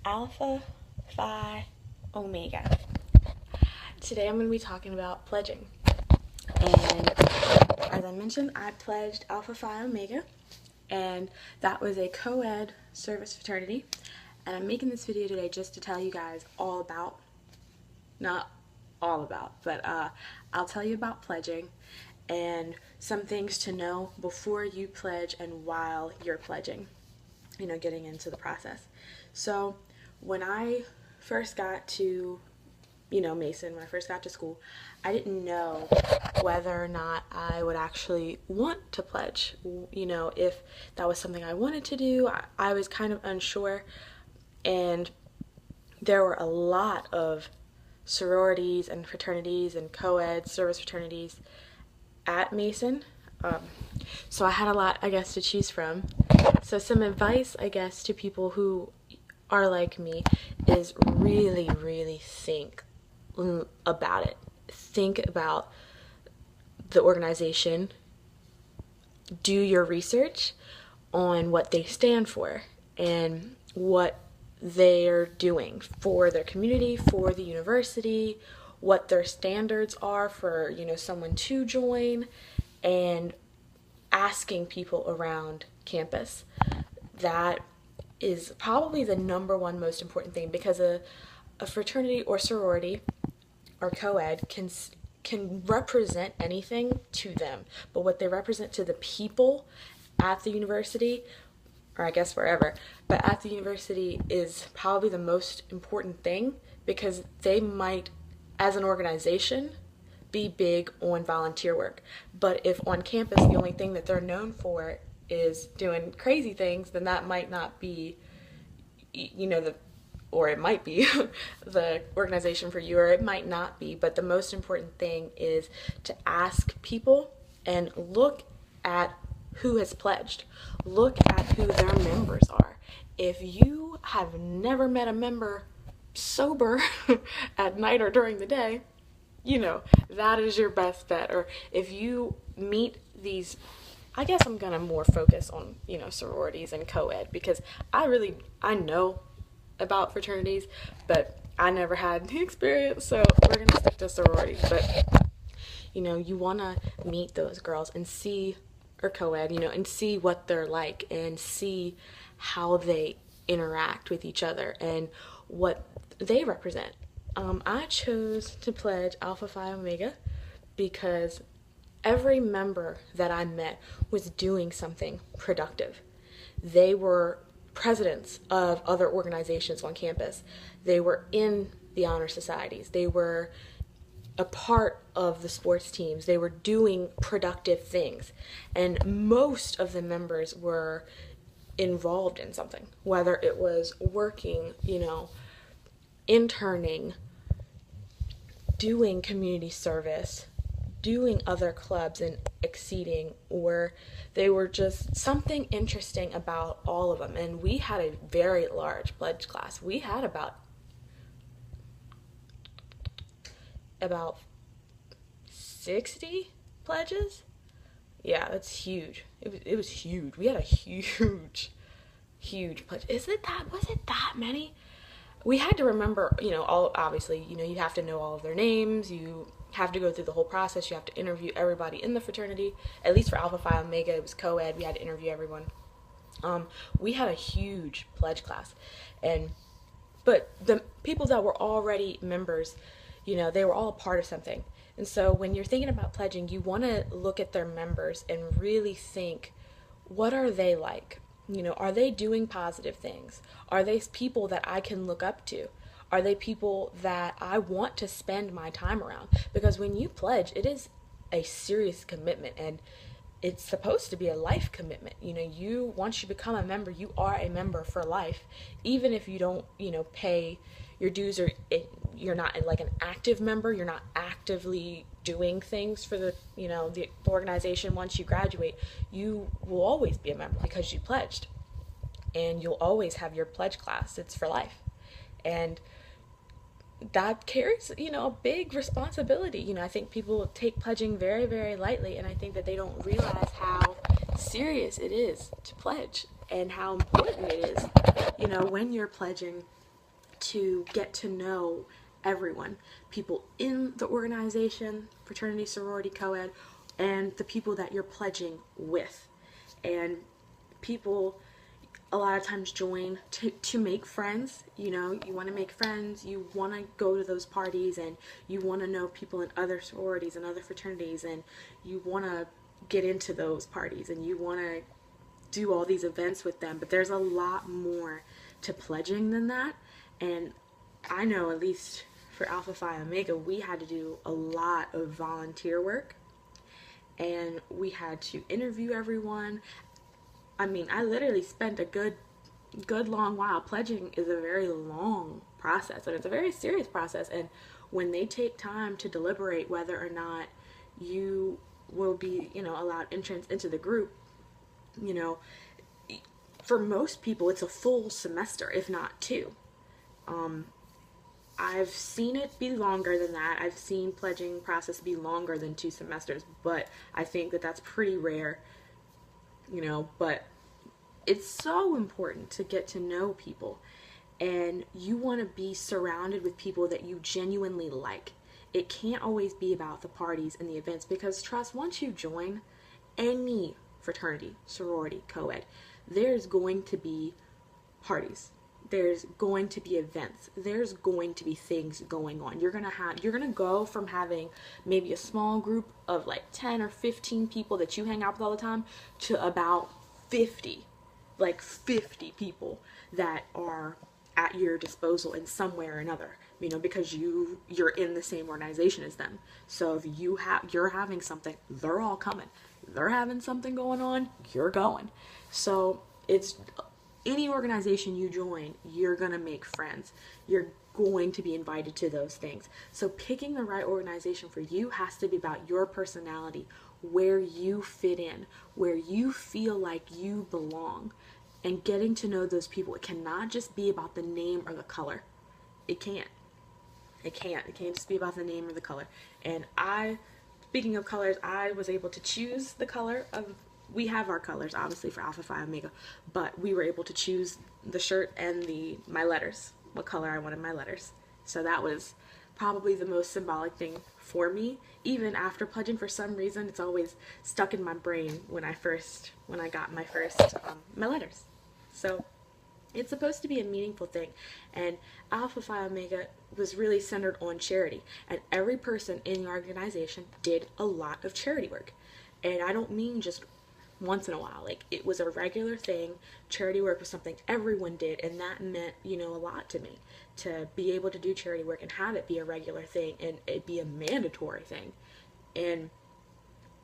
Alpha, Phi, Omega. Today I'm going to be talking about pledging. And as I mentioned, I pledged Alpha, Phi, Omega, and that was a co-ed service fraternity. And I'm making this video today just to tell you guys all about, not all about, but I'll tell you about pledging and some things to know before you pledge and while you're pledging, getting into the process. So when I first got to Mason, when I first got to school, I didn't know whether or not I would actually want to pledge, if that was something I wanted to do. I was kind of unsure, and there were a lot of sororities and fraternities and co-ed service fraternities at Mason, so I had a lot, I guess, to choose from. So some advice, I guess, to people who are like me is really think about it. Think about the organization. Do your research on what they stand for and what they're doing for their community, for the university, what their standards are for, someone to join, and asking people around campus. That is probably the number one most important thing, because a fraternity or sorority or co-ed can represent anything to them, but what they represent to the people at the university, or I guess wherever, but at the university, is probably the most important thing, because they might, as an organization, be big on volunteer work. But if on campus the only thing that they're known for is doing crazy things, then that might not be, or it might be the organization for you, or it might not be. But the most important thing is to ask people and look at who has pledged. Look at who their members are. If you have never met a member sober at night or during the day, that is your best bet. Or if you meet these, I guess I'm gonna more focus on, sororities and co-ed, because I know about fraternities, but I never had the experience, so we're gonna stick to sororities. But you wanna meet those girls and see, or co-ed, and see what they're like, and see how they interact with each other and what they represent. I chose to pledge Alpha Phi Omega because every member that I met was doing something productive. They were presidents of other organizations on campus. They were in the honor societies. They were a part of the sports teams. They were doing productive things. And most of the members were involved in something, whether it was working, interning, doing community service, doing other clubs and exceeding, or they were just something interesting about all of them. And we had a very large pledge class. We had about 60 pledges. Yeah, that's huge. It was huge. We had a huge pledge. Was it that many? We had to remember, obviously, you have to know all of their names. You have to go through the whole process. You have to interview everybody in the fraternity. At least for Alpha Phi Omega, it was co-ed. We had to interview everyone. We had a huge pledge class. But the people that were already members, they were all a part of something. And so when you're thinking about pledging, you want to look at their members and really think, what are they like? Are they doing positive things? Are they people that I can look up to? Are they people that I want to spend my time around? Because when you pledge, it is a serious commitment, and it's supposed to be a life commitment. Once you become a member, you are a member for life. Even if you don't, pay your dues, or you're not like an active member, you're not actively doing things for the organization. Once you graduate, you will always be a member because you pledged, and you'll always have your pledge class. It's for life, and that carries a big responsibility. I think people take pledging very, very lightly, and I think that they don't realize how serious it is to pledge and how important it is when you're pledging to get to know everyone, people in the organization, fraternity, sorority, co-ed, and the people that you're pledging with. And people a lot of times join to make friends. You know, you want to make friends, you want to go to those parties, and you want to know people in other sororities and other fraternities, and you want to get into those parties, and you want to do all these events with them. But there's a lot more to pledging than that. And I know, at least for Alpha Phi Omega, we had to do a lot of volunteer work, and we had to interview everyone. I mean, I literally spent a good long while. Pledging is a very long process, and it's a very serious process. And when they take time to deliberate whether or not you will be, allowed entrance into the group, for most people it's a full semester, if not two. I've seen it be longer than that. I've seen pledging process be longer than 2 semesters, but I think that that's pretty rare. But it's so important to get to know people, and you want to be surrounded with people that you genuinely like. It can't always be about the parties and the events, because trust, once you join any fraternity, sorority, co-ed, there's going to be parties. There's going to be events. There's going to be things going on. You're gonna go from having maybe a small group of like 10 or 15 people that you hang out with all the time to about 50 people that are at your disposal in some way or another, because you're in the same organization as them. So if you're having something, they're all coming. They're having something going on, you're going. So it's any organization you join, you're going to make friends. You're going to be invited to those things. So picking the right organization for you has to be about your personality, where you fit in, where you feel like you belong, and getting to know those people. It cannot just be about the name or the color. It can't. It can't just be about the name or the color. And speaking of colors, I was able to choose the color of, we have our colors obviously for Alpha Phi Omega, but we were able to choose the shirt and my letters, what color I wanted my letters. So that was probably the most symbolic thing for me. Even after pledging, for some reason, it's always stuck in my brain when I got my first, my letters. So it's supposed to be a meaningful thing. And Alpha Phi Omega was really centered on charity. And every person in the organization did a lot of charity work. And I don't mean just once in a while. Like, it was a regular thing. Charity work was something everyone did, and that meant, a lot to me, to be able to do charity work and have it be a regular thing and it be a mandatory thing. And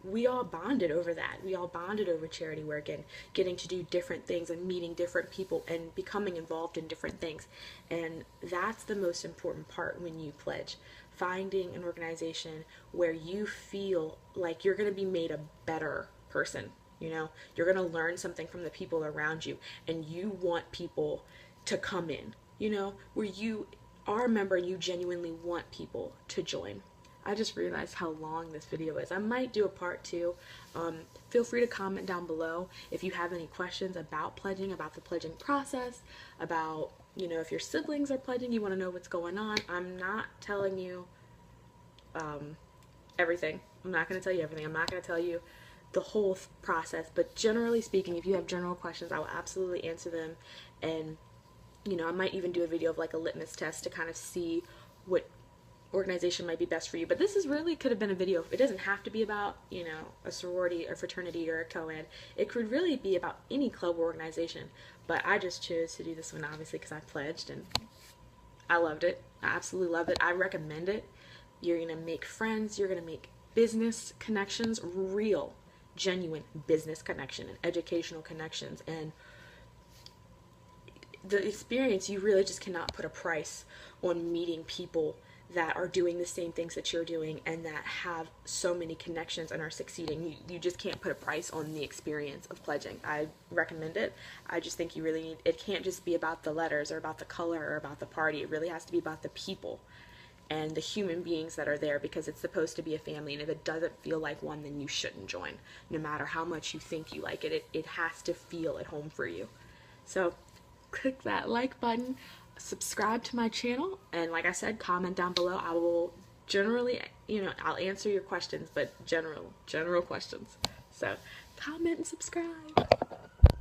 we all bonded over that. We all bonded over charity work and getting to do different things and meeting different people and becoming involved in different things. And that's the most important part when you pledge. Finding an organization where you feel like you're going to be made a better person. You're going to learn something from the people around you, and you want people to come in, where you are a member and you genuinely want people to join. I just realized how long this video is. I might do a part 2. Feel free to comment down below if you have any questions about pledging, about the pledging process, about, if your siblings are pledging, you want to know what's going on. I'm not telling you everything. I'm not going to tell you everything. I'm not going to tell you the whole process, but generally speaking, if you have general questions, I will absolutely answer them. And I might even do a video of like a litmus test to kind of see what organization might be best for you. But this could have been a video. It doesn't have to be about a sorority or fraternity or a co-ed. It could really be about any club or organization, but I just chose to do this one obviously because I pledged and I loved it. I absolutely loved it. I recommend it. You're gonna make friends, you're gonna make business connections, real genuine business connection and educational connections, and the experience, you really just cannot put a price on meeting people that are doing the same things that you're doing and that have so many connections and are succeeding. You just can't put a price on the experience of pledging. I recommend it. I just think you really need, it can't just be about the letters or about the color or about the party. It really has to be about the people and the human beings that are there, because it's supposed to be a family, and if it doesn't feel like one, then you shouldn't join, no matter how much you think you like it. It has to feel at home for you. So click that like button. subscribe to my channel, and like I said, comment down below. I will generally, I'll answer your questions, but general questions. So comment and subscribe.